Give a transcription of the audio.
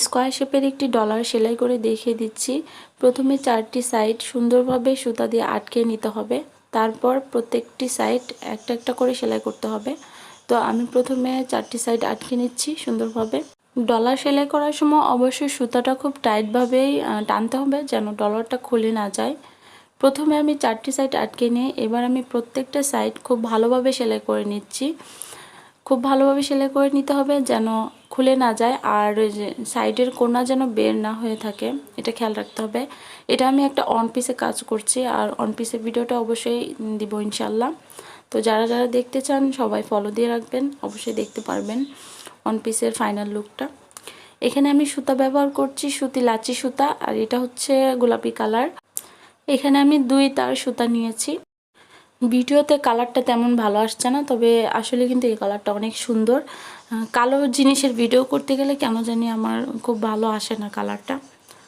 Square শেপের একটি dollar সেলাই করে দেখিয়ে দিচ্ছি। প্রথমে 4টি সাইড সুন্দরভাবে সুতা দিয়ে আটকে নিতে হবে, তারপর প্রত্যেকটি সাইড একটা একটা করে সেলাই করতে হবে। তো আমি প্রথমে 4টি সাইড আটকে নিচ্ছি সুন্দরভাবে। ডলার সেলাই করার সময় অবশ্যই সুতাটা খুব টাইটভাবেই টানতে হবে যেন ডলারটা খুলে না যায়। প্রথমে আমি 4টি সাইড আটকে নিয়ে এবার আমি প্রত্যেকটা সাইড খুব ভালোভাবে সেলাই করে নিচ্ছি। খুব ভালোভাবে সেলাই করে নিতে হবে যেন খুলে না যায়, আর সাইডের কোনা যেন বের না হয়ে থাকে, এটা খেয়াল রাখতে হবে। এটা আমি একটা অন পিসে কাজ করছি, আর অন পিসের ভিডিওটা অবশ্যই দিব ইনশাল্লাহ। তো যারা যারা দেখতে চান সবাই ফলো দিয়ে রাখবেন, অবশ্যই দেখতে পারবেন অন পিসের ফাইনাল লুকটা। এখানে আমি সুতা ব্যবহার করছি সুতি লাচি সুতা, আর এটা হচ্ছে গোলাপি কালার। এখানে আমি 2 তার সুতা নিয়েছি। ভিডিওতে কালারটা তেমন ভালো আসছে না, তবে আসলে কিন্তু এই কালারটা অনেক সুন্দর। কালো জিনিসের ভিডিও করতে গেলে কেন জানি আমার খুব ভালো আসে না কালারটা।